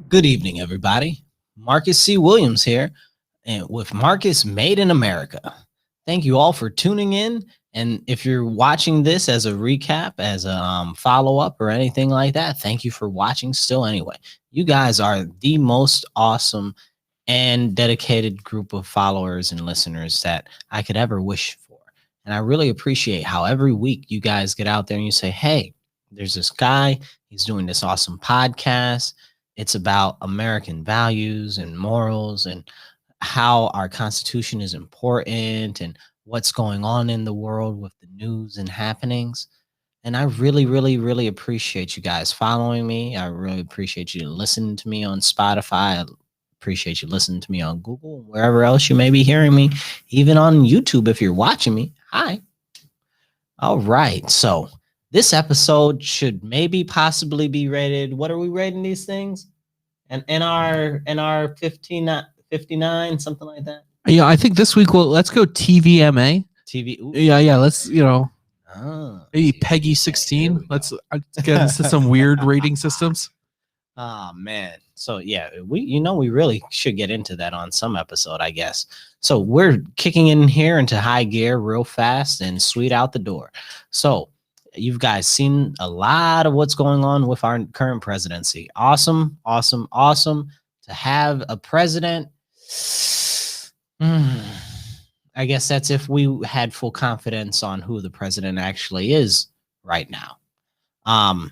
Good evening, everybody. Marcus C. Williams here, and with Marcus Made in America. Thank you all for tuning in. And if you're watching this as a recap, as a follow up, or anything like that, thank you for watching still anyway. You guys are the most awesome and dedicated group of followers and listeners that I could ever wish for. And I really appreciate how every week you guys get out there and you say, hey, there's this guy, he's doing this awesome podcast. It's about American values and morals and how our Constitution is important and what's going on in the world with the news and happenings. And I really, really, really appreciate you guys following me. I really appreciate you listening to me on Spotify. I appreciate you listening to me on Google, wherever else you may be hearing me, even on YouTube if you're watching me. Hi. All right. So this episode should maybe possibly be rated. What are we rating these things? And NR 59, something like that. Yeah, I think this week let's go TVMA. TV. Ooh. Yeah. Let's maybe TV. Peggy 16. Let's get into some weird rating systems. Oh man. So yeah, we really should get into that on some episode, I guess. So we're kicking in here into high gear real fast and sweet out the door. So you've guys seen a lot of what's going on with our current presidency. Awesome to have a president. I guess that's if we had full confidence on who the president actually is right now. I'm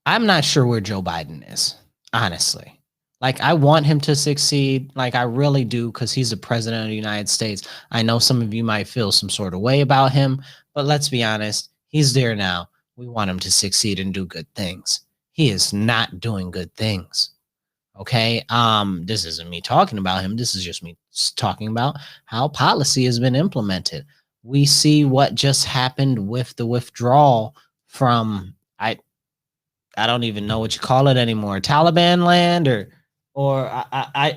not sure where Joe Biden is, honestly. Like, I want him to succeed. Like, I really do, because he's the president of the United States. I know some of you might feel some sort of way about him, but let's be honest. He's there now. We want him to succeed and do good things. He is not doing good things. Okay. This isn't me talking about him. This is just me talking about how policy has been implemented. We see what just happened with the withdrawal from I don't even know what you call it anymore. Taliban land or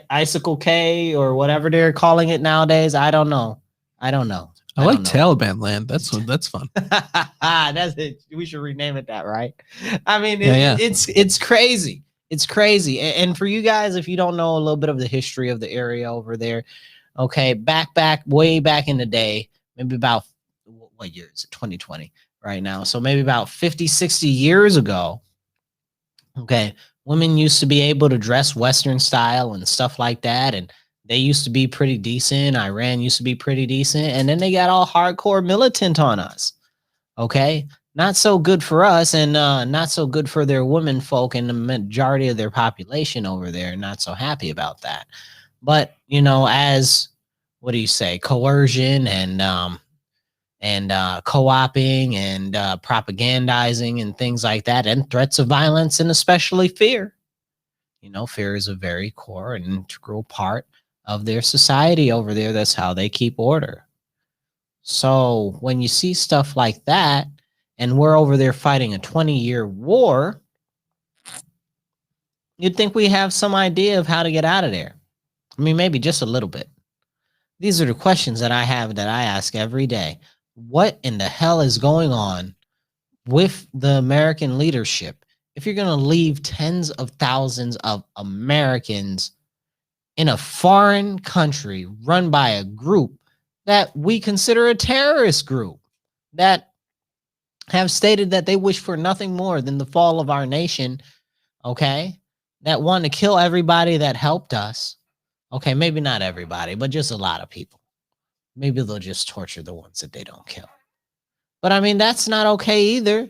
Icicle K or whatever they're calling it nowadays. I don't know. I like Taliban land. That's fun. That's it. We should rename it that, right? I mean, it's crazy. It's crazy. And for you guys, if you don't know a little bit of the history of the area over there, okay, way back in the day, maybe about, what year is it? 2020 right now. So maybe about 50, 60 years ago, okay, women used to be able to dress Western style and stuff like that. And they used to be pretty decent. Iran used to be pretty decent. And then they got all hardcore militant on us. Okay. Not so good for us, and not so good for their women folk, and the majority of their population over there. Not so happy about that. But, as, what do you say, coercion and co-oping and propagandizing and things like that, and threats of violence, and especially fear. Fear is a very core and integral part of their society over there. That's how they keep order. So when you see stuff like that, and we're over there fighting a 20-year war, you'd think we have some idea of how to get out of there. I mean, maybe just a little bit. These are the questions that I have that I ask every day. What in the hell is going on with the American leadership if you're going to leave tens of thousands of Americans in a foreign country run by a group that we consider a terrorist group, that have stated that they wish for nothing more than the fall of our nation, okay, that want to kill everybody that helped us, okay, maybe not everybody, but just a lot of people. Maybe they'll just torture the ones that they don't kill. But I mean, that's not okay either.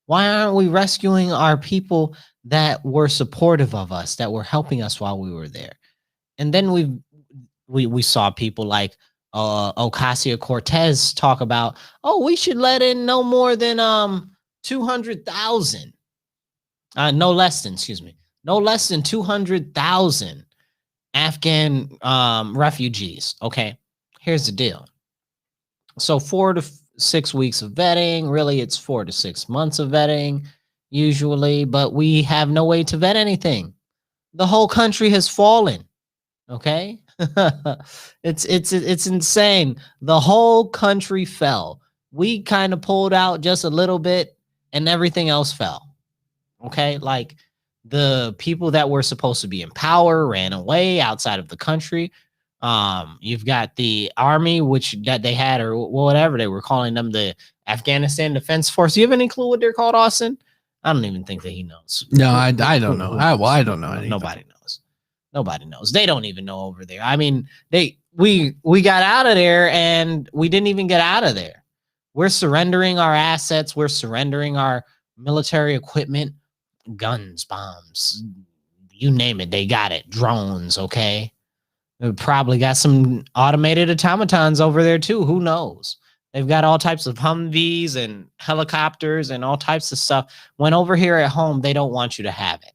Why aren't we rescuing our people that were supportive of us, that were helping us while we were there? And then we saw people like Ocasio-Cortez talk about, we should let in no more than 200,000, no less than 200,000 Afghan refugees. Okay, here's the deal. So 4 to 6 weeks of vetting. Really, it's 4 to 6 months of vetting usually, but we have no way to vet anything. The whole country has fallen. Okay. It's insane. The whole country fell. We kind of pulled out just a little bit and everything else fell. Okay. Like, The people that were supposed to be in power ran away outside of the country. You've got the army, which that they had, or whatever they were calling them, the Afghanistan Defense Force. You have any clue what they're called, Austin? I don't even think that he knows. No, I don't know. I don't know anything. Nobody knows. Nobody knows. They don't even know over there. I mean, we got out of there and we didn't even get out of there. We're surrendering our assets. We're surrendering our military equipment, guns, bombs, you name it. They got it. Drones, okay? They probably got some automated automatons over there too. Who knows? They've got all types of Humvees and helicopters and all types of stuff. When over here at home, they don't want you to have it.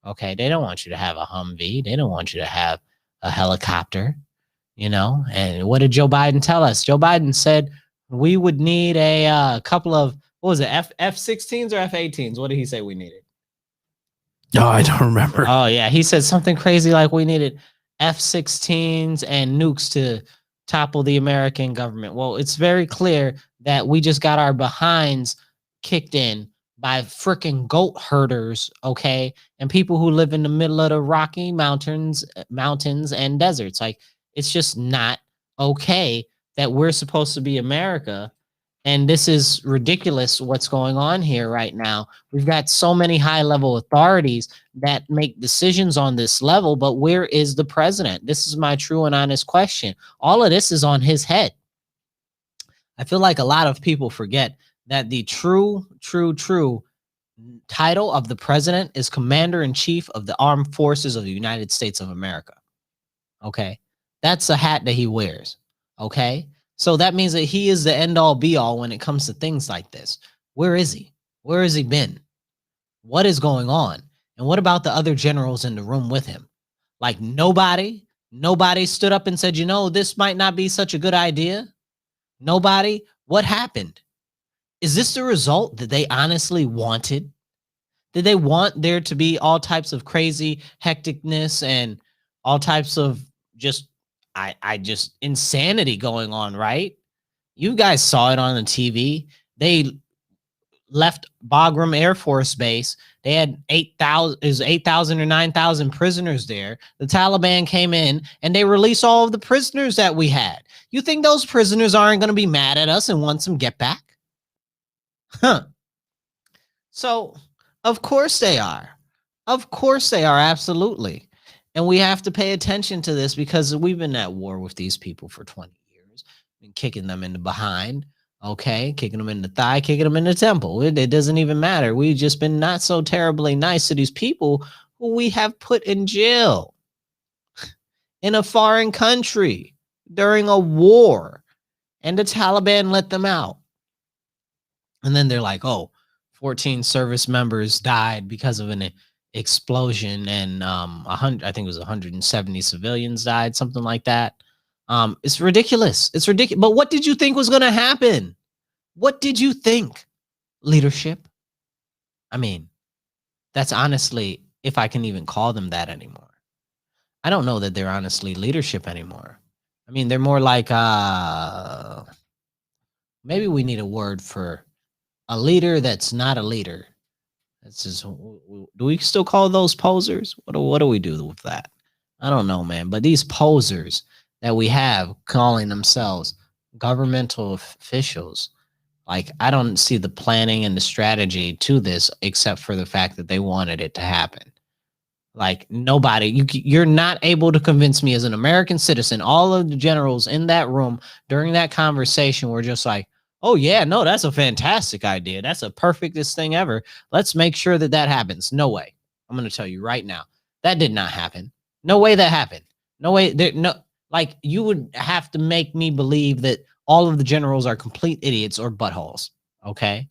Okay, they don't want you to have a Humvee. They don't want you to have a helicopter, you know. And what did Joe Biden tell us? Joe Biden said we would need a couple of, what was it, F-16s or F-18s? What did he say we needed? Oh, I don't remember. Oh, yeah. He said something crazy like we needed F-16s and nukes to topple the American government. Well, it's very clear that we just got our behinds kicked in by freaking goat herders, okay, and people who live in the middle of the Rocky Mountains and deserts. Like, it's just not okay that we're supposed to be America, and this is ridiculous what's going on here right now. We've got so many high-level authorities that make decisions on this level, but where is the president? This is my true and honest question. All of this is on his head. I feel like a lot of people forget that the true title of the president is Commander-in-Chief of the Armed Forces of the United States of America. Okay? That's a hat that he wears. Okay? So that means that he is the end-all be-all when it comes to things like this. Where is he? Where has he been? What is going on? And what about the other generals in the room with him? Like nobody stood up and said, you know, this might not be such a good idea. Nobody. What happened? Is this the result that they honestly wanted? Did they want there to be all types of crazy hecticness and all types of just insanity going on, right? You guys saw it on the TV. They left Bagram Air Force Base. They had 8,000 or 9,000 prisoners there. The Taliban came in and they released all of the prisoners that we had. You think those prisoners aren't going to be mad at us and want some get back? Huh. So, of course they are. Of course they are, absolutely. And we have to pay attention to this because we've been at war with these people for 20 years and kicking them in the behind, okay? Kicking them in the thigh, kicking them in the temple. It doesn't even matter. We've just been not so terribly nice to these people who we have put in jail in a foreign country during a war, and the Taliban let them out. And then they're like, oh, 14 service members died because of an explosion, and 100, I think it was 170 civilians died, something like that. It's ridiculous. It's ridiculous. But what did you think was going to happen? What did you think? Leadership? I mean, that's honestly, if I can even call them that anymore. I don't know that they're honestly leadership anymore. I mean, they're more like, maybe we need a word for a leader that's not a leader. That's just, do we still call those posers? What do we do with that? I don't know, man. But these posers that we have calling themselves governmental officials, like, I don't see the planning and the strategy to this except for the fact that they wanted it to happen. Like, nobody, you're not able to convince me as an American citizen. All of the generals in that room during that conversation were just like, oh, yeah, no, that's a fantastic idea. That's a perfectest thing ever. Let's make sure that that happens. No way. I'm going to tell you right now. That did not happen. No way that happened. No way. Like, you would have to make me believe that all of the generals are complete idiots or buttholes. Okay.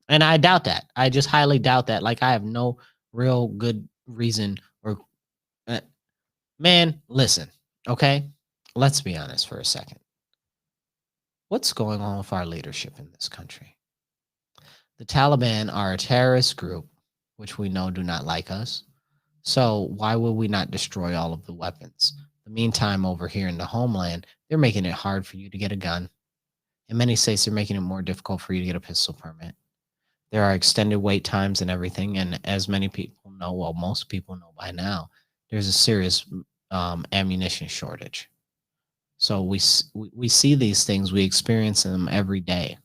And I doubt that. I just highly doubt that. Like, I have no real good reason or man, listen. Okay. Let's be honest for a second. What's going on with our leadership in this country? The Taliban are a terrorist group, which we know do not like us. So why would we not destroy all of the weapons? In the meantime, over here in the homeland, they're making it hard for you to get a gun. In many states, they're making it more difficult for you to get a pistol permit. There are extended wait times and everything. And as many people know, well, most people know by now, there's a serious ammunition shortage. So we see these things, we experience them every day,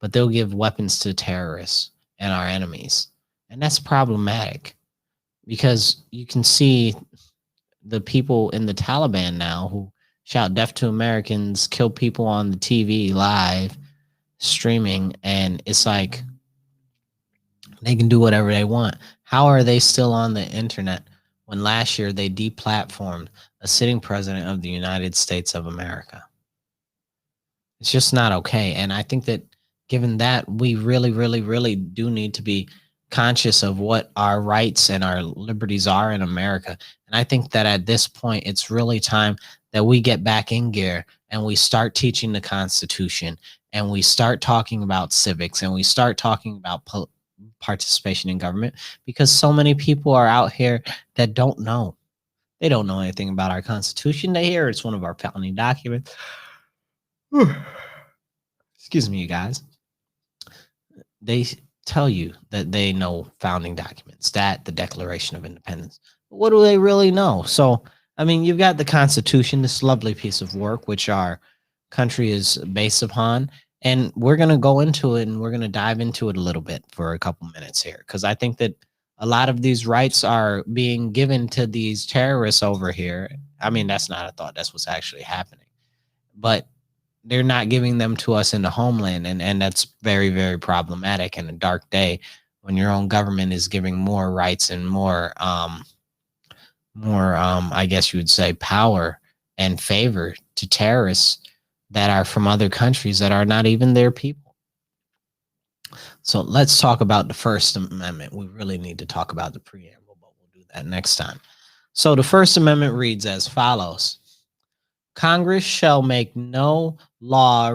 but they'll give weapons to terrorists and our enemies. And that's problematic because you can see the people in the Taliban now who shout death to Americans, kill people on the TV live streaming, and it's like they can do whatever they want. How are they still on the internet when last year they deplatformed a sitting president of the United States of America? It's just not okay. And I think that given that, we really, really, really do need to be conscious of what our rights and our liberties are in America. And I think that at this point, it's really time that we get back in gear and we start teaching the Constitution and we start talking about civics and we start talking about participation in government, because so many people are out here that don't know. They don't know anything about our Constitution. They hear it's one of our founding documents. Excuse me, you guys. They tell you that they know founding documents, that the Declaration of Independence. But what do they really know? So, I mean, you've got the Constitution, this lovely piece of work, which our country is based upon. And we're going to go into it and we're going to dive into it a little bit for a couple minutes here, because I think that a lot of these rights are being given to these terrorists over here. I mean, that's not a thought. That's what's actually happening. But they're not giving them to us in the homeland. And that's very, very problematic and a dark day when your own government is giving more rights and more, I guess you would say, power and favor to terrorists that are from other countries that are not even their people. So let's talk about the First Amendment. We really need to talk about the preamble, but we'll do that next time. So the First Amendment reads as follows. Congress shall make no law,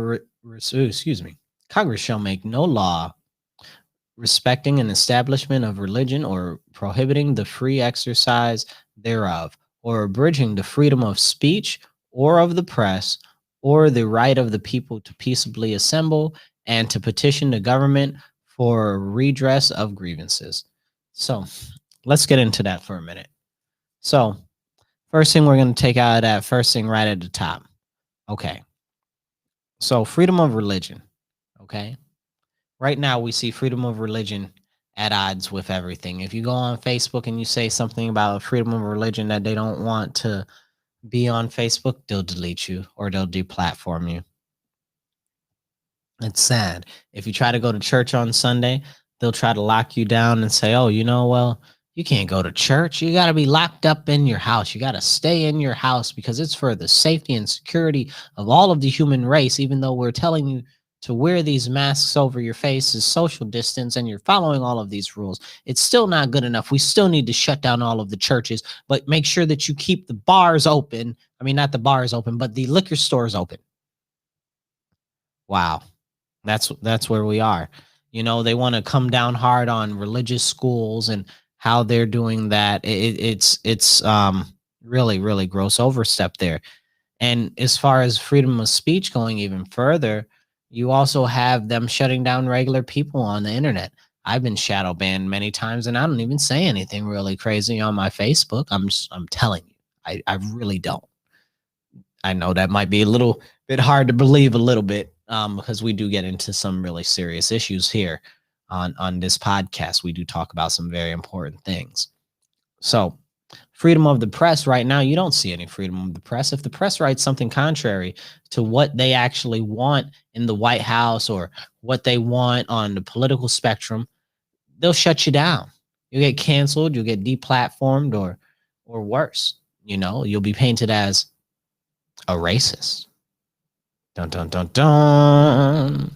Congress shall make no law respecting an establishment of religion or prohibiting the free exercise thereof, or abridging the freedom of speech or of the press, or the right of the people to peaceably assemble and to petition the government for redress of grievances. So let's get into that for a minute. So first thing we're going to take out of that, first thing right at the top. Okay. So freedom of religion. Okay. Right now we see freedom of religion at odds with everything. If you go on Facebook and you say something about freedom of religion that they don't want to be on Facebook, they'll delete you or they'll deplatform you. It's sad. If you try to go to church on Sunday, they'll try to lock you down and say, oh, well, you can't go to church. You got to be locked up in your house. You got to stay in your house because it's for the safety and security of all of the human race, even though we're telling you to wear these masks over your faces, social distance, and you're following all of these rules. It's still not good enough. We still need to shut down all of the churches, but make sure that you keep the bars open. I mean, not the bars open, but the liquor stores open. Wow. That's where we are. They want to come down hard on religious schools and how they're doing that. It's really, really gross overstep there. And as far as freedom of speech going even further, you also have them shutting down regular people on the internet. I've been shadow banned many times and I don't even say anything really crazy on my Facebook. I'm telling you, I really don't. I know that might be a little bit hard to believe a little bit because we do get into some really serious issues here on this podcast. We do talk about some very important things. So freedom of the press right now, you don't see any freedom of the press. If the press writes something contrary to what they actually want in the White House or what they want on the political spectrum, they'll shut you down. You'll get canceled, you'll get deplatformed or worse. You'll be painted as a racist. Dun, dun, dun, dun.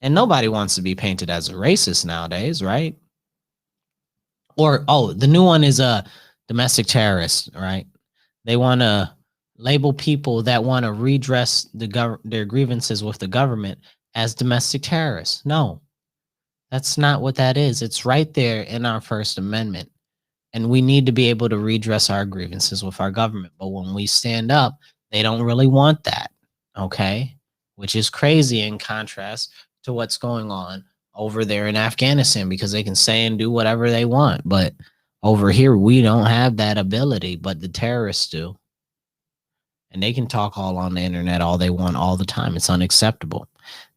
And nobody wants to be painted as a racist nowadays, right? Or, the new one is a domestic terrorist, right? They want to label people that want to redress their grievances with the government as domestic terrorists. No, that's not what that is. It's right there in our First Amendment. And we need to be able to redress our grievances with our government. But when we stand up, they don't really want that, okay? Which is crazy in contrast to what's going on over there in Afghanistan because they can say and do whatever they want. But over here, we don't have that ability, but the terrorists do. And they can talk all on the internet all they want all the time. It's unacceptable.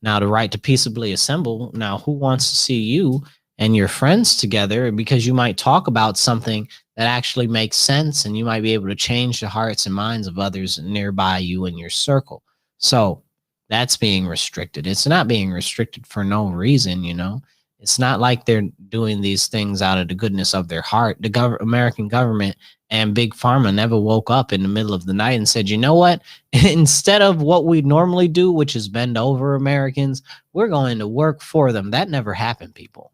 Now, the right to peaceably assemble. Now, who wants to see you and your friends together? Because you might talk about something that actually makes sense and you might be able to change the hearts and minds of others nearby you in your circle. So that's being restricted. It's not being restricted for no reason, you know. It's not like they're doing these things out of the goodness of their heart. The American government and Big Pharma never woke up in the middle of the night and said, you know what? Instead of what we normally do, which is bend over Americans, we're going to work for them. That never happened, people.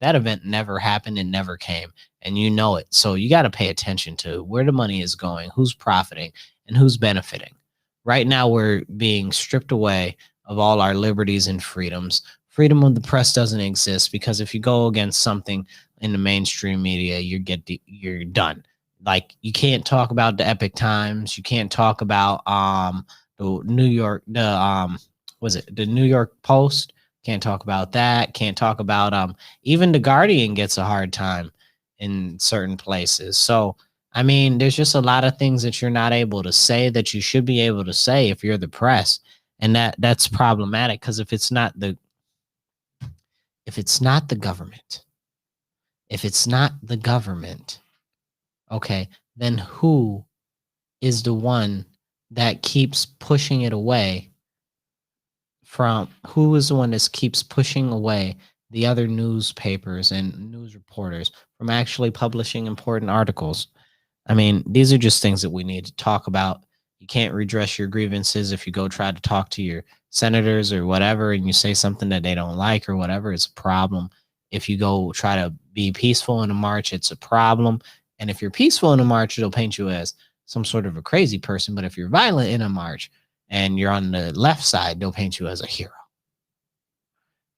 That event never happened and never came. And you know it. So you got to pay attention to where the money is going, who's profiting, and who's benefiting. Right now, we're being stripped away of all our liberties and freedoms. Freedom of the press doesn't exist because if you go against something in the mainstream media, you're done. Like you can't talk about the Epic Times, you can't talk about the New York the New York Post, can't talk about that, can't talk about even the Guardian gets a hard time in certain places. So I mean, there's just a lot of things that you're not able to say that you should be able to say if you're the press, and that's problematic because if it's not the government, okay, then who is the one that keeps pushing it away from? Who is the one that keeps pushing away the other newspapers and news reporters from actually publishing important articles? I mean, these are just things that we need to talk about. You can't redress your grievances if you go try to talk to your senators or whatever and you say something that they don't like or whatever. It's a problem. If you go try to be peaceful in a march, it's a problem. And if you're peaceful in a march, it'll paint you as some sort of a crazy person. But if you're violent in a march and you're on the left side, they'll paint you as a hero.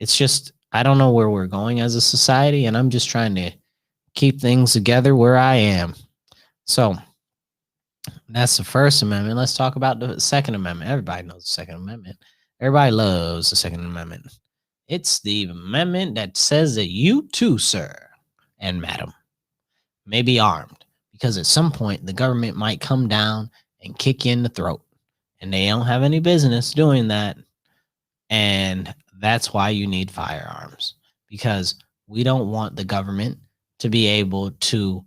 It's just, I don't know where we're going as a society, and I'm just trying to keep things together where I am. So that's the First Amendment. Let's talk about the Second Amendment. Everybody knows the Second Amendment. Everybody loves the Second Amendment. It's the amendment that says that you too, sir and madam, may be armed because at some point the government might come down and kick you in the throat, and they don't have any business doing that. And that's why you need firearms, because we don't want the government to be able to,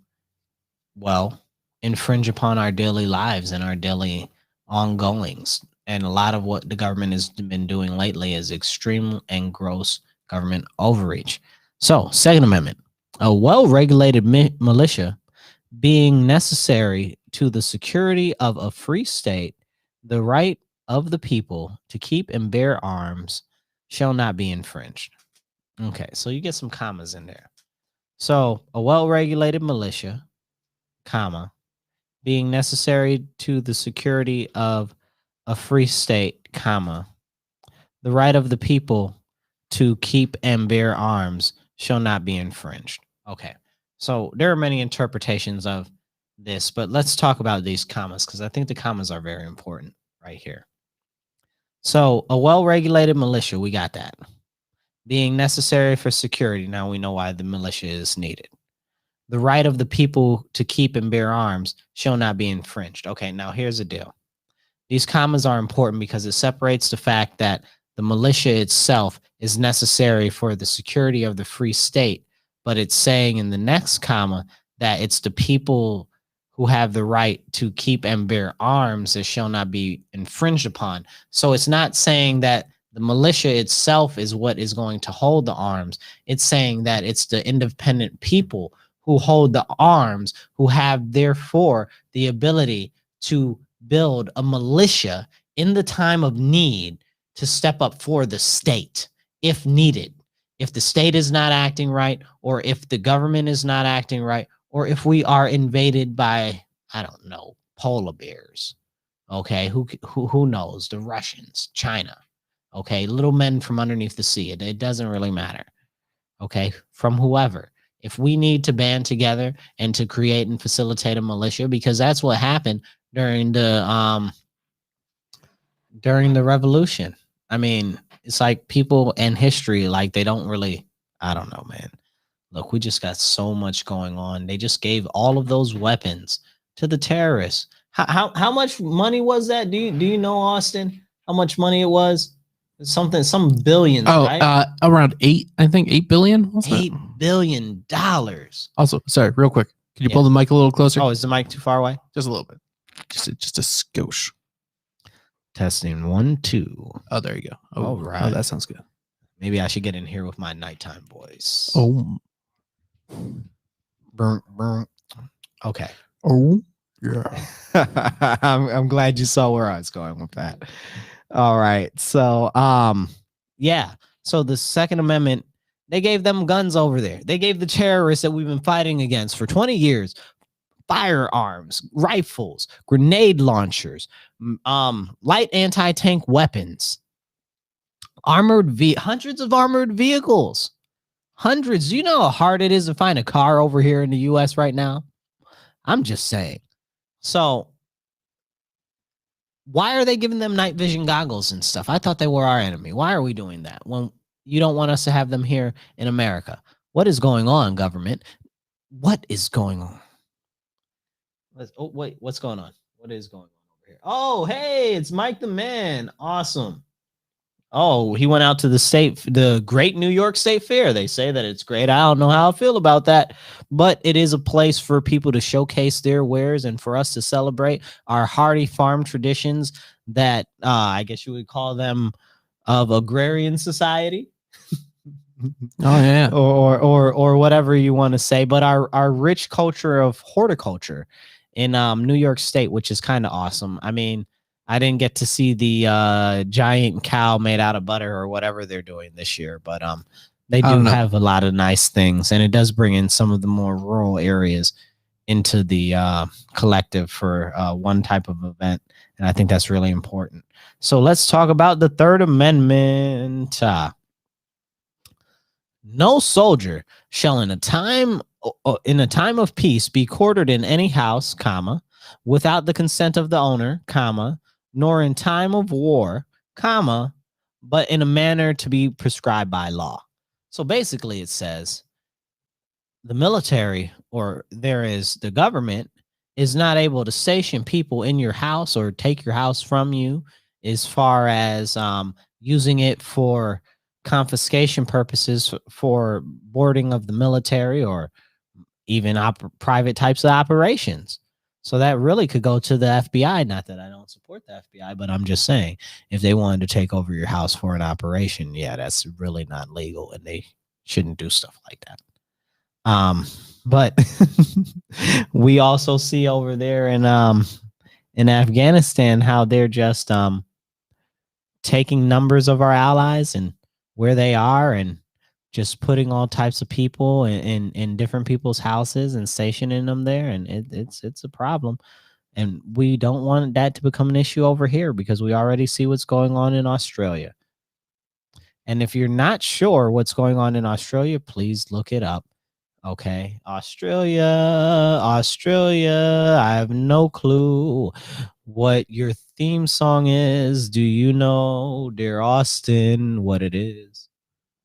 well, infringe upon our daily lives and our daily ongoings. And a lot of what the government has been doing lately is extreme and gross government overreach. So, Second Amendment, a well-regulated militia being necessary to the security of a free state, the right of the people to keep and bear arms shall not be infringed. Okay, so you get some commas in there. So, a well-regulated militia, comma, being necessary to the security of a free state, comma, the right of the people to keep and bear arms shall not be infringed. Okay, so there are many interpretations of this, but let's talk about these commas because I think the commas are very important right here. So a well-regulated militia, we got that. Being necessary for security, now we know why the militia is needed. The right of the people to keep and bear arms shall not be infringed. Okay, now here's the deal. These commas are important because it separates the fact that the militia itself is necessary for the security of the free state, but it's saying in the next comma that it's the people who have the right to keep and bear arms that shall not be infringed upon. So it's not saying that the militia itself is what is going to hold the arms. It's saying that it's the independent people who hold the arms, who have therefore the ability to build a militia in the time of need to step up for the state if needed. If the state is not acting right, or if the government is not acting right, or if we are invaded by, I don't know, polar bears, okay, who knows, the Russians, China, okay, little men from underneath the sea, it doesn't really matter, okay, from whoever. If we need to band together and to create and facilitate a militia, because that's what happened during the revolution. I mean, It's like people and history, like they don't really, I don't know, man. Look, we just got so much going on. They just gave all of those weapons to the terrorists. How much money was that? Do you know, Austin? How much money it was? Something, some billions, right? Around 8 billion. $8 billion. Also, sorry, real quick. Can you pull the mic a little closer? Oh, is the mic too far away? Just a little bit. Just a skosh. Testing 1, 2. Oh, there you go. Oh, All right. Oh, that sounds good. Maybe I should get in here with my nighttime voice. Oh. Burn. Okay. Oh, yeah. I'm glad you saw where I was going with that. All right. So, yeah. So the Second Amendment, they gave them guns over there. They gave the terrorists that we've been fighting against for 20 years firearms, rifles, grenade launchers, light anti-tank weapons, hundreds of armored vehicles. Hundreds. Do you know how hard it is to find a car over here in the US right now? I'm just saying. So why are they giving them night vision goggles and stuff? I thought they were our enemy. Why are we doing that when you don't want us to have them here in America? What is going on, government? What is going on? Oh, wait, what's going on? What is going on over here? Oh, hey, it's Mike the Man. Awesome. Oh, he went out to the great New York State Fair. They say that it's great. I don't know how I feel about that, but it is a place for people to showcase their wares and for us to celebrate our hardy farm traditions that I guess you would call them of agrarian society. Oh yeah. Or whatever you want to say, but our rich culture of horticulture in New York State, which is kind of awesome. I mean, I didn't get to see the giant cow made out of butter or whatever they're doing this year, but they do have a lot of nice things, and it does bring in some of the more rural areas into the collective for one type of event, and I think that's really important. So let's talk about the Third Amendment. No soldier shall in a time of peace be quartered in any house, comma, without the consent of the owner, comma, nor in time of war, comma, but in a manner to be prescribed by law. So basically it says the military, or the government, is not able to station people in your house or take your house from you, as far as using it for confiscation purposes for boarding of the military or even private types of operations. So that really could go to the FBI. Not that I don't support the FBI, but I'm just saying, if they wanted to take over your house for an operation, yeah, that's really not legal, and they shouldn't do stuff like that. But we also see over there in Afghanistan how they're just taking numbers of our allies and where they are, and just putting all types of people in different people's houses and stationing them there, and it's a problem. And we don't want that to become an issue over here, because we already see what's going on in Australia. And if you're not sure what's going on in Australia, please look it up. Okay, Australia, I have no clue what your theme song is. Do you know, Dear Austin, what it is?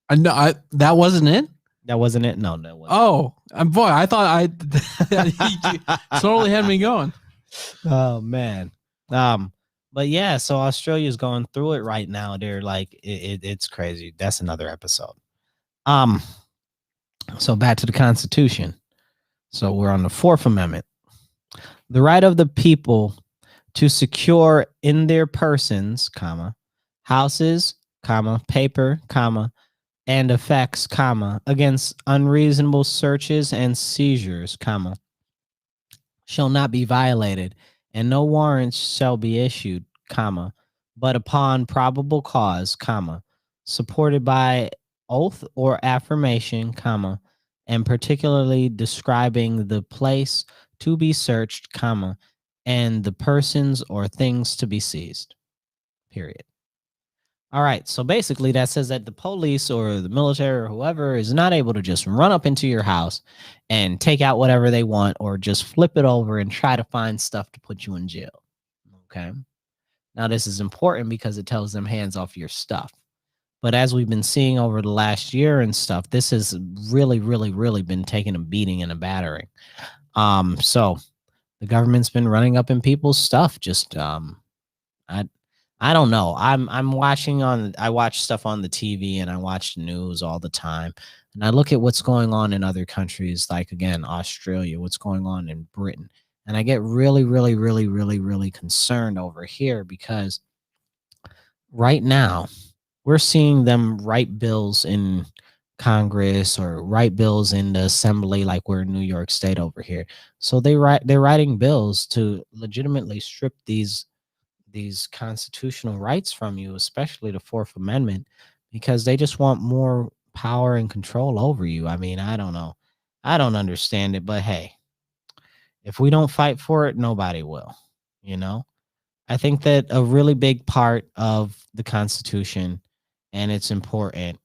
No, that wasn't it. That wasn't it. No, that wasn't. Oh, boy, I thought I totally had me going. Oh man. But yeah, so Australia's going through it right now. They're like, it's crazy. That's another episode. So back to the Constitution. So we're on the Fourth Amendment. The right of the people to secure in their persons, comma, houses, comma, paper, comma, and effects, comma, against unreasonable searches and seizures, comma, shall not be violated, and no warrants shall be issued, comma, but upon probable cause, comma, supported by oath or affirmation, comma, and particularly describing the place to be searched, comma, and the persons or things to be seized, period. All right, so basically that says that the police or the military or whoever is not able to just run up into your house and take out whatever they want, or just flip it over and try to find stuff to put you in jail. Okay. Now this is important because it tells them hands off your stuff. But as we've been seeing over the last year and stuff, this has really, really, really been taking a beating and a battering. So the government's been running up in people's stuff. Just I don't know. I'm watching on. I watch stuff on the TV and I watch the news all the time, and I look at what's going on in other countries, like again Australia, what's going on in Britain, and I get really, really, really, really, really concerned over here because right now we're seeing them write bills in Congress or write bills in the assembly like we're in New York State over here. So they're writing bills to legitimately strip these constitutional rights from you, especially the Fourth Amendment, because they just want more power and control over you. I mean, I don't know. I don't understand it, but hey, if we don't fight for it, nobody will, you know? I think that a really big part of the Constitution and its importance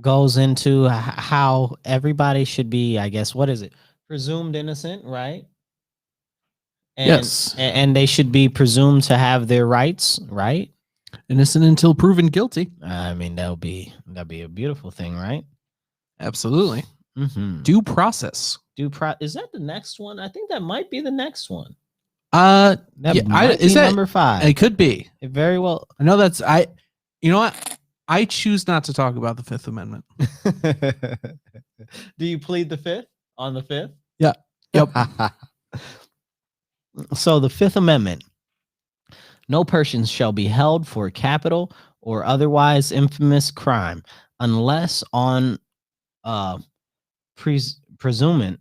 goes into how everybody should be, I guess, what is it? Presumed innocent, right? And, Yes. and they should be presumed to have their rights, right? Innocent until proven guilty. I mean, that'd be a beautiful thing, right? Absolutely. Mm-hmm. Due process. Is that the next one? I think that might be the next one. That That might be number 5. It could be. It very well. I know you know what? I choose not to talk about the Fifth Amendment. Do you plead the Fifth on the Fifth? Yeah. Yep. So the Fifth Amendment: no person shall be held for capital or otherwise infamous crime unless on presumment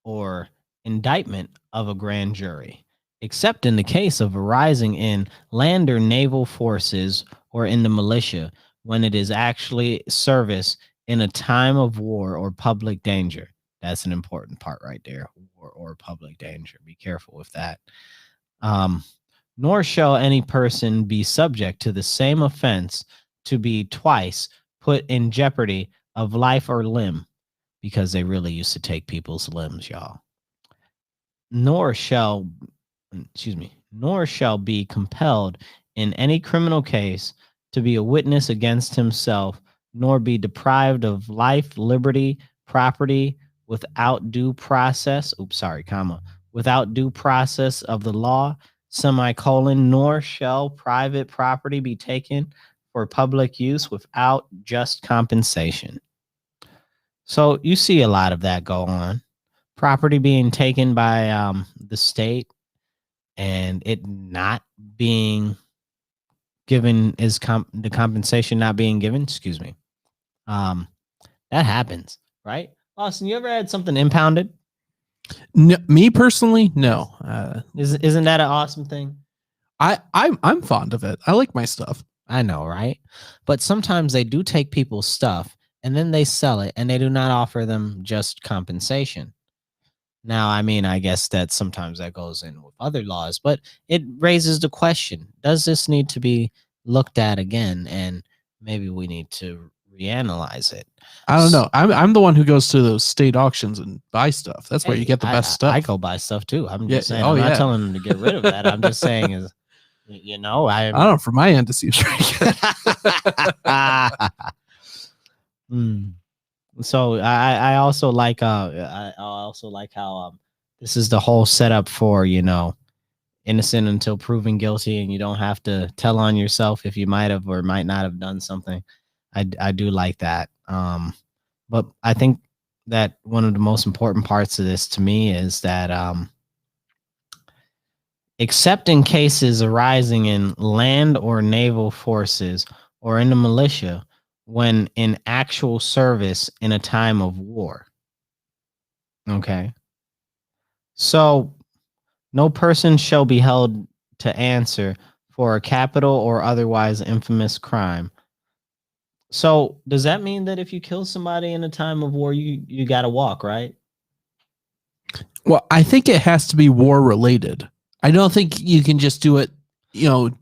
or indictment of a grand jury, except in the case of arising in land or naval forces or in the militia, when it is actually service in a time of war or public danger. That's an important part right there. War or public danger. Be careful with that. Nor shall any person be subject to the same offense to be twice put in jeopardy of life or limb, because they really used to take people's limbs, y'all. Nor shall be compelled in any criminal case to be a witness against himself, nor be deprived of life, liberty, property without due process. Without due process of the law, nor shall private property be taken for public use without just compensation. So you see a lot of that go on. Property being taken by the state and it not being given is the compensation not being given. Excuse me. That happens, right? Austin, you ever had something impounded? No, me personally, no. Isn't that an awesome thing? I'm fond of it. I like my stuff. I know, right? But sometimes they do take people's stuff and then they sell it and they do not offer them just compensation. Now, I mean, I guess that sometimes that goes in with other laws, but it raises the question, does this need to be looked at again? And maybe we need to reanalyze it. I don't know. I'm the one who goes to those state auctions and buy stuff. That's where you get the best stuff. I go buy stuff too. I'm just saying. I'm not telling them to get rid of that. I'm just saying is, I don't know. From my end, it seems pretty good. So I also like how this is the whole setup for innocent until proven guilty, and you don't have to tell on yourself if you might have or might not have done something. I do like that. But I think that one of the most important parts of this to me is that except in cases arising in land or naval forces or in the militia, when in actual service in a time of war. Okay. So no person shall be held to answer for a capital or otherwise infamous crime. So does that mean that if you kill somebody in a time of war, you got to walk, right? Well, I think it has to be war related. I don't think you can just do it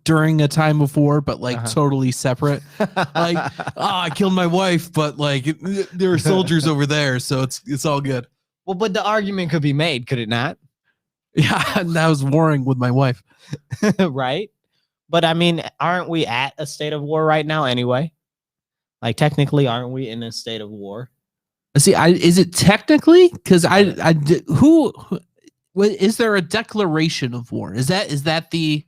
during a time of war, but totally separate. I killed my wife, but there are soldiers over there, so it's all good. Well, but the argument could be made, could it not? Yeah, and I was warring with my wife. Right? But I mean, aren't we at a state of war right now anyway? Like technically, aren't we in a state of war? See, is it technically? Because is there a declaration of war? Is that the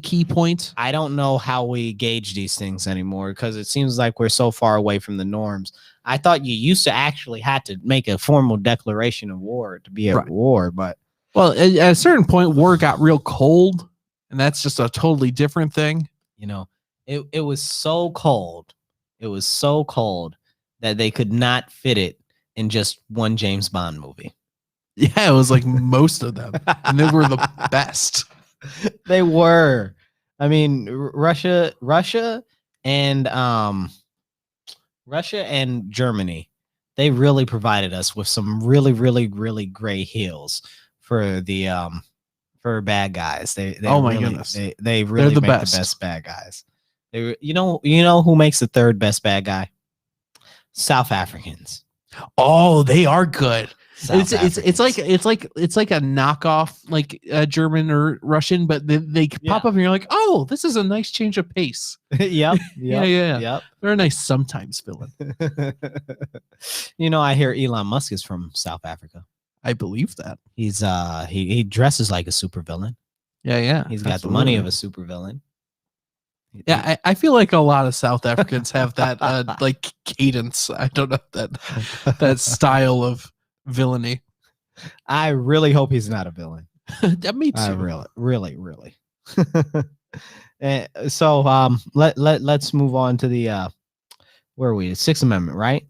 key point? I don't know how we gauge these things anymore because it seems like we're so far away from the norms. I thought you used to actually had to make a formal declaration of war to be at war, but well, at a certain point, war got real cold, and that's just a totally different thing. You know, it was so cold. It was so cold that they could not fit it in just one James Bond movie. Yeah, it was like most of them, and they were the best. They were. I mean, Russia and Germany, they really provided us with some really, really, really gray heels for the for bad guys. They oh my really, goodness, they really make the best bad guys. They, you know who makes the third best bad guy? South Africans. Oh, they are good. It's like a knockoff, like German or Russian, but they pop up and you're like, oh, this is a nice change of pace. Yep. Yeah. They're a nice sometimes villain. I hear Elon Musk is from South Africa. I believe that. He's he dresses like a supervillain. Yeah. He's got the money of a supervillain. Yeah, I feel like a lot of South Africans have that like cadence. I don't know that style of villainy. I really hope he's not a villain. Me too. I really. So let's move on to the where are we? Sixth Amendment, right?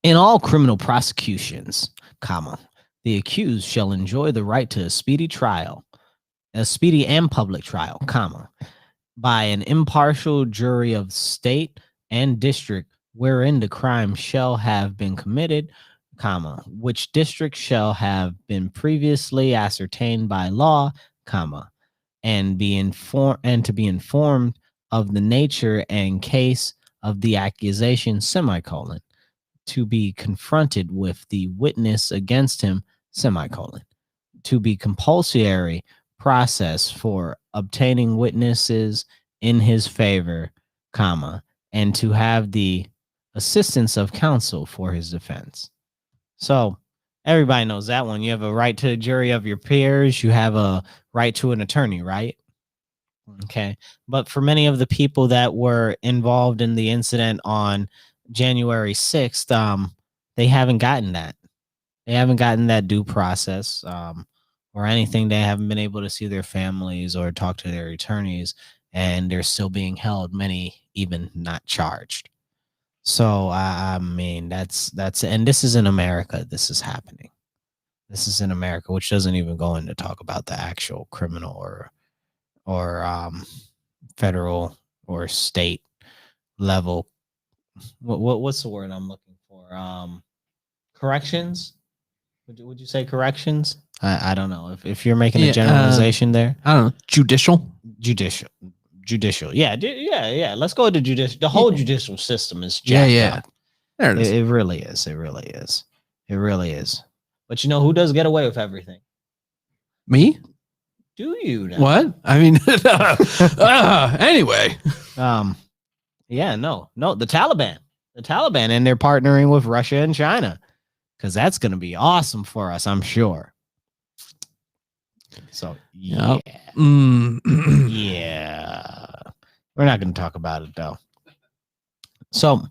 In all criminal prosecutions, the accused shall enjoy the right to a speedy and public trial, by an impartial jury of state and district wherein the crime shall have been committed, which district shall have been previously ascertained by law, and to be informed of the nature and case of the accusation, to be confronted with the witness against him, to be compulsory process for obtaining witnesses in his favor, and to have the assistance of counsel for his defense. So everybody knows that one. You have a right to a jury of your peers. You have a right to an attorney, right? Okay. But for many of the people that were involved in the incident on January 6th, they haven't gotten that. They haven't gotten that due process or anything. They haven't been able to see their families or talk to their attorneys, and they're still being held, many even not charged. So, I mean, that's, and this is in America. This is happening. This is in America, which doesn't even go into talk about the actual criminal or federal or state level. What's the word I'm looking for? Corrections? Would you say corrections? I don't know if you're making a generalization there. I don't know. Judicial. Yeah. Let's go to judicial. The whole judicial system is jacked up. There it is. It really is. It really is. But you know who does get away with everything? Me? Do you know? What? I mean, anyway. Yeah, no, the Taliban, and they're partnering with Russia and China because that's going to be awesome for us, I'm sure. So, yeah. Yeah. We're not going to talk about it, though. So,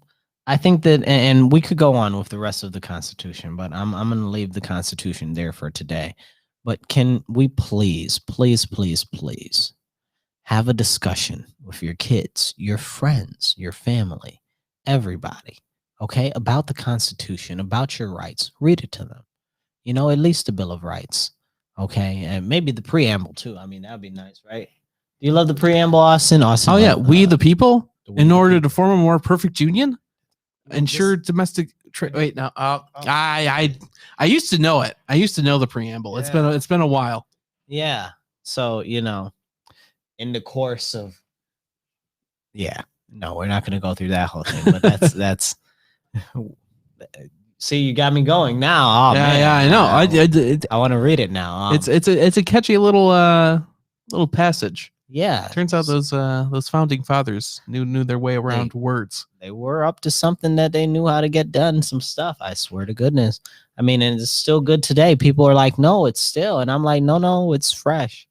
I think that, and we could go on with the rest of the Constitution, but I'm going to leave the Constitution there for today. But can we please have a discussion with your kids, your friends, your family, everybody, okay, about the Constitution, about your rights. Read it to them. At least the Bill of Rights, okay, and maybe the preamble too. I mean, that'd be nice, right? Do you love the preamble, Austin? Oh yeah, we the people, in order to form a more perfect union, ensure domestic trade. Wait, no, I used to know it. I used to know the preamble. Yeah. It's been a while. Yeah. So in the course of, no, we're not going to go through that whole thing, but that's See, you got me going now. Oh, yeah, man. yeah, I know. I want to read it now. It's a catchy little passage. Yeah. Turns out those founding fathers knew their way around words. They were up to something that they knew how to get done. Some stuff. I swear to goodness. I mean, and it's still good today. People are like, no, it's still, and I'm like, no, it's fresh.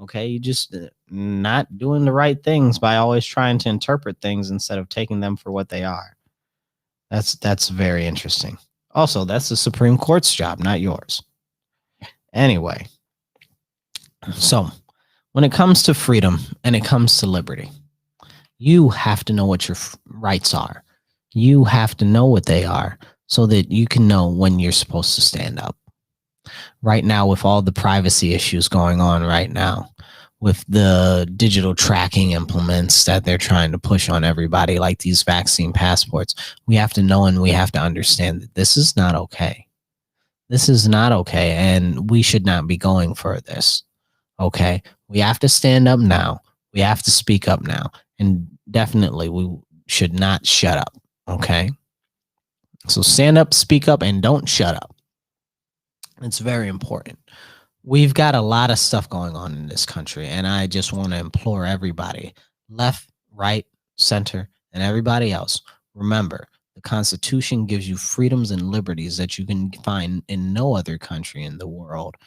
Okay, you just not doing the right things by always trying to interpret things instead of taking them for what they are. That's very interesting. Also, that's the Supreme Court's job, not yours. Anyway, so when it comes to freedom and it comes to liberty, you have to know what your rights are. You have to know what they are so that you can know when you're supposed to stand up. Right now, with all the privacy issues going on right now, with the digital tracking implements that they're trying to push on everybody, like these vaccine passports, we have to know and we have to understand that this is not okay. This is not okay, and we should not be going for this. Okay, we have to stand up now. We have to speak up now, and definitely we should not shut up. Okay, so stand up, speak up, and don't shut up. It's very important. We've got a lot of stuff going on in this country, and I just want to implore everybody, left, right, center, and everybody else, remember, the Constitution gives you freedoms and liberties that you can find in no other country in the world,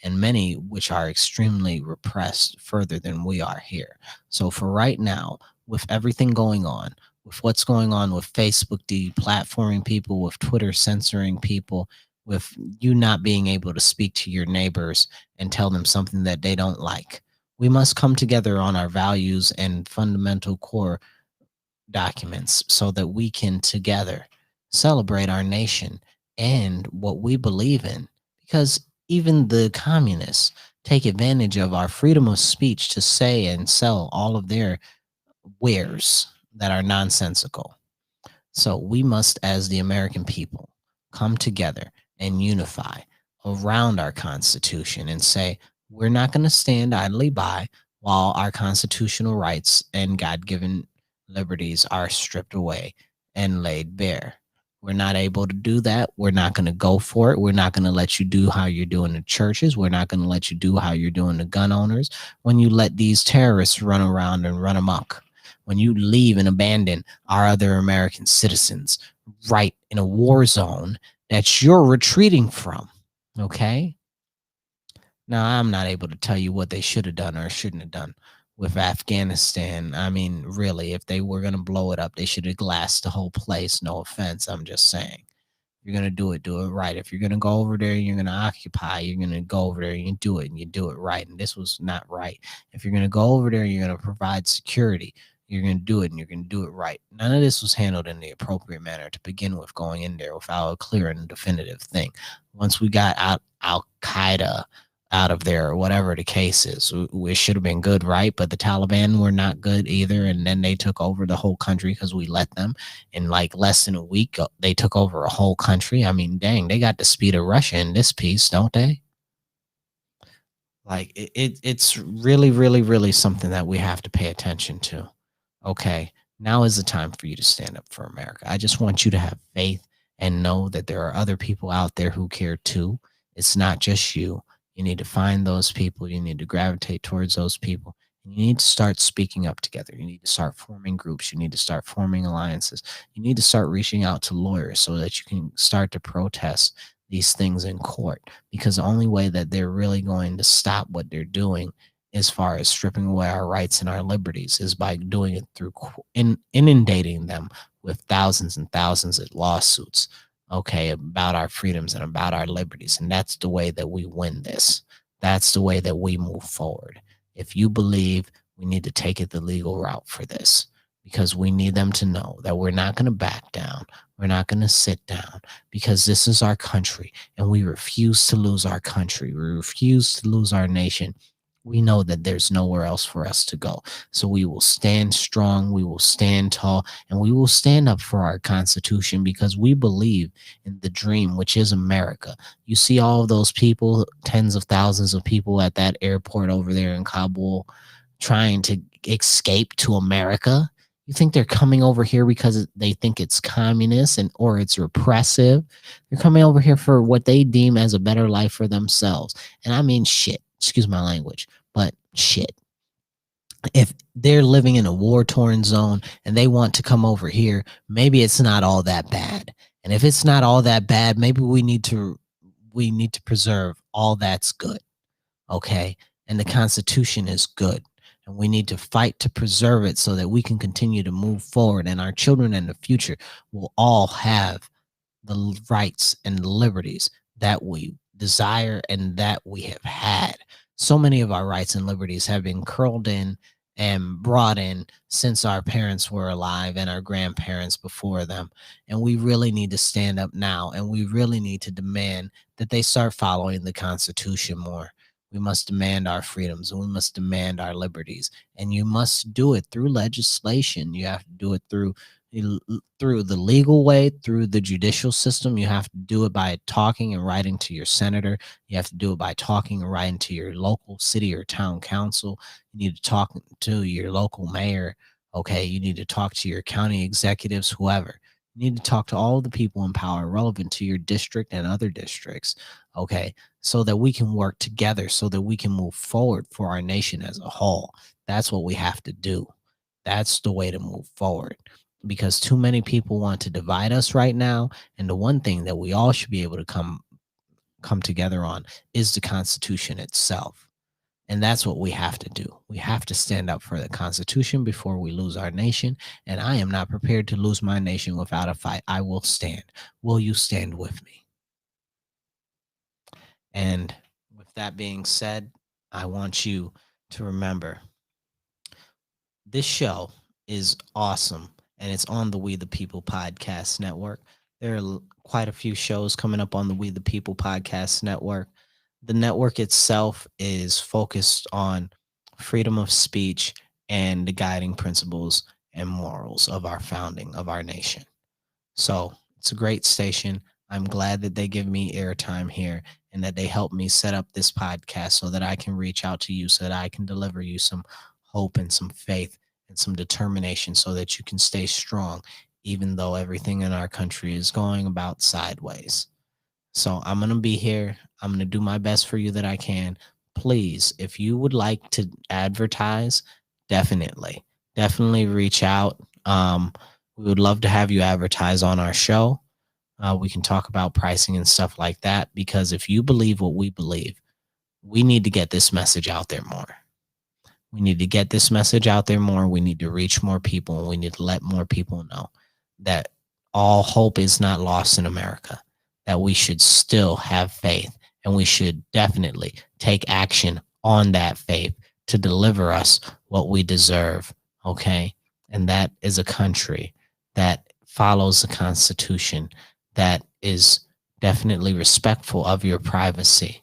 and many which are extremely repressed further than we are here. So for right now, with everything going on, with what's going on with Facebook deplatforming people, with Twitter censoring people, with you not being able to speak to your neighbors and tell them something that they don't like, we must come together on our values and fundamental core documents so that we can together celebrate our nation and what we believe in. Because even the communists take advantage of our freedom of speech to say and sell all of their wares that are nonsensical. So we must, as the American people, come together and unify around our Constitution and say, we're not going to stand idly by while our constitutional rights and God-given liberties are stripped away and laid bare. We're not able to do that. We're not going to go for it. We're not going to let you do how you're doing the churches. We're not going to let you do how you're doing the gun owners. When you let these terrorists run around and run amok, when you leave and abandon our other American citizens right in a war zone that you're retreating from, okay? Now, I'm not able to tell you what they should have done or shouldn't have done with Afghanistan. I mean, really, if they were going to blow it up, they should have glassed the whole place. No offense, I'm just saying. If you're going to do it right. If you're going to go over there, you're going to occupy, you're going to go over there and you do it, and you do it right. And this was not right. If you're going to go over there, you're going to provide security. You're going to do it, and you're going to do it right. None of this was handled in the appropriate manner to begin with, going in there without a clear and definitive thing. Once we got Al-Qaeda out of there, or whatever the case is, it should have been good, right? But the Taliban were not good either, and then they took over the whole country because we let them. In like less than a week, they took over a whole country. I mean, dang, they got the speed of Russia in this piece, don't they? Like, it's really, really, really something that we have to pay attention to. Okay, now is the time for you to stand up for America. I just want you to have faith and know that there are other people out there who care too. It's not just you. You need to find those people. You need to gravitate towards those people. And you need to start speaking up together. You need to start forming groups. You need to start forming alliances. You need to start reaching out to lawyers so that you can start to protest these things in court, because the only way that they're really going to stop what they're doing as far as stripping away our rights and our liberties is by doing it through inundating them with thousands and thousands of lawsuits, okay, about our freedoms and about our liberties. And that's the way that we win this. That's the way that we move forward. If you believe, we need to take it the legal route for this, because we need them to know that we're not going to back down. We're not going to sit down, because this is our country and we refuse to lose our country. We refuse to lose our nation. We know that there's nowhere else for us to go. So we will stand strong, we will stand tall, and we will stand up for our Constitution, because we believe in the dream, which is America. You see all of those people, tens of thousands of people at that airport over there in Kabul, trying to escape to America. You think they're coming over here because they think it's communist or it's repressive? They're coming over here for what they deem as a better life for themselves. And I mean shit. Excuse my language, but shit. If they're living in a war-torn zone and they want to come over here, maybe it's not all that bad. And if it's not all that bad, maybe we need to preserve all that's good. Okay? And the Constitution is good. And we need to fight to preserve it so that we can continue to move forward, and our children in the future will all have the rights and the liberties that we desire and that we have had. So many of our rights and liberties have been curled in and brought in since our parents were alive and our grandparents before them. And we really need to stand up now, and we really need to demand that they start following the Constitution more. We must demand our freedoms, and we must demand our liberties. And you must do it through legislation. You have to do it through the legal way, through the judicial system. You have to do it by talking and writing to your senator. You have to do it by talking and writing to your local city or town council. You need to talk to your local mayor. Okay. You need to talk to your county executives, whoever. You need to talk to all the people in power relevant to your district and other districts. Okay. So that we can work together, so that we can move forward for our nation as a whole. That's what we have to do. That's the way to move forward, because too many people want to divide us right now. And the one thing that we all should be able to come together on is the Constitution itself. And that's what we have to do. We have to stand up for the Constitution before we lose our nation. And I am not prepared to lose my nation without a fight. I will stand. Will you stand with me? And with that being said, I want you to remember this show is awesome, and it's on the We the People Podcast Network. There are quite a few shows coming up on the We the People Podcast Network. The network itself is focused on freedom of speech and the guiding principles and morals of our founding of our nation. So it's a great station. I'm glad that they give me airtime here and that they help me set up this podcast so that I can reach out to you, so that I can deliver you some hope and some faith and some determination, so that you can stay strong, even though everything in our country is going about sideways. So I'm going to be here. I'm going to do my best for you that I can. Please, if you would like to advertise, definitely reach out. We would love to have you advertise on our show. We can talk about pricing and stuff like that, because if you believe what we believe, we need to get this message out there more. We need to get this message out there more. We need to reach more people, and we need to let more people know that all hope is not lost in America, that we should still have faith, and we should definitely take action on that faith to deliver us what we deserve. Okay. And that is a country that follows the Constitution, that is definitely respectful of your privacy,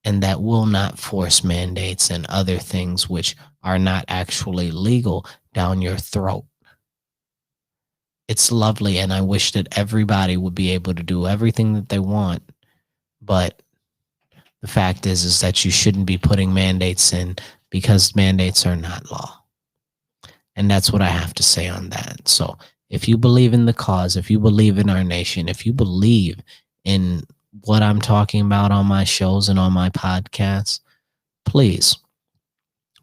and that will not force mandates and other things which are not actually legal down your throat. It's lovely, and I wish that everybody would be able to do everything that they want, but the fact is that you shouldn't be putting mandates in, because mandates are not law. And that's what I have to say on that. So if you believe in the cause, if you believe in our nation, if you believe in what I'm talking about on my shows and on my podcasts, please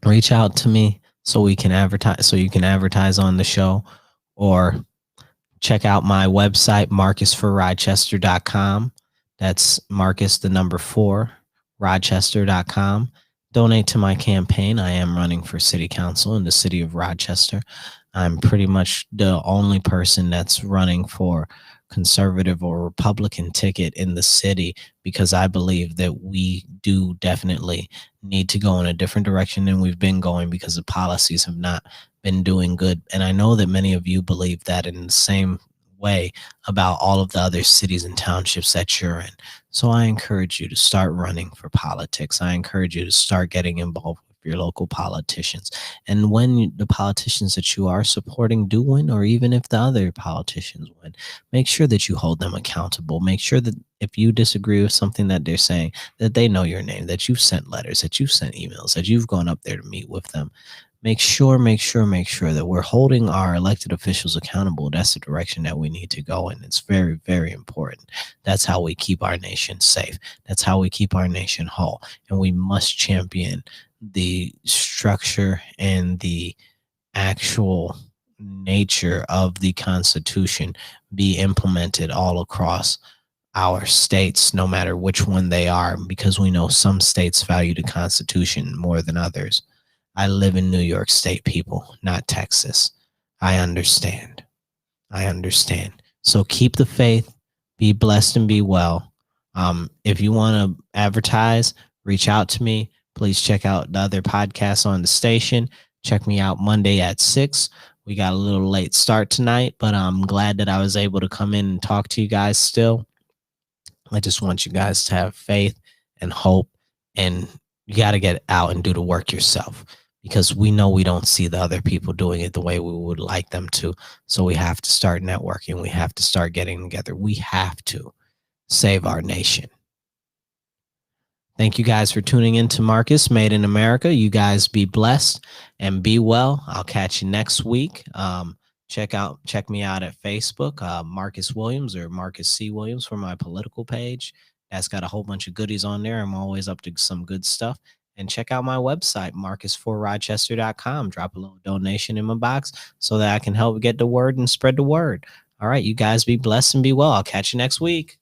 reach out to me so we can advertise, so you can advertise on the show, or check out my website, marcusforrochester.com. That's Marcus, the number 4, Rochester.com. Donate to my campaign. I am running for city council in the city of Rochester. I'm pretty much the only person that's running for conservative or Republican ticket in the city, because I believe that we do definitely need to go in a different direction than we've been going, because the policies have not been doing good. And I know that many of you believe that in the same way about all of the other cities and townships that you're in. So I encourage you to start running for politics. I encourage you to start getting involved with your local politicians. And when the politicians that you are supporting do win, or even if the other politicians win, make sure that you hold them accountable. Make sure that if you disagree with something that they're saying, that they know your name, that you've sent letters, that you've sent emails, that you've gone up there to meet with them. make sure that we're holding our elected officials accountable. That's the direction that we need to go in. It's very, very important. That's how we keep our nation safe. That's how we keep our nation whole. And we must champion the structure and the actual nature of the Constitution be implemented all across our states, no matter which one they are, because we know some states value the Constitution more than others. I live in New York State, people, not Texas. I understand. So keep the faith, be blessed, and be well. If you want to advertise, reach out to me. Please check out the other podcasts on the station. Check me out Monday at 6. We got a little late start tonight, but I'm glad that I was able to come in and talk to you guys still. I just want you guys to have faith and hope, and you got to get out and do the work yourself, because we know we don't see the other people doing it the way we would like them to. So we have to start networking. We have to start getting together. We have to save our nation. Thank you guys for tuning in to Marcus Made in America. You guys be blessed and be well. I'll catch you next week. Check me out at Facebook, Marcus Williams or Marcus C. Williams for my political page. That's got a whole bunch of goodies on there. I'm always up to some good stuff. And check out my website, marcus4rochester.com. Drop a little donation in my box so that I can help get the word and spread the word. All right, you guys be blessed and be well. I'll catch you next week.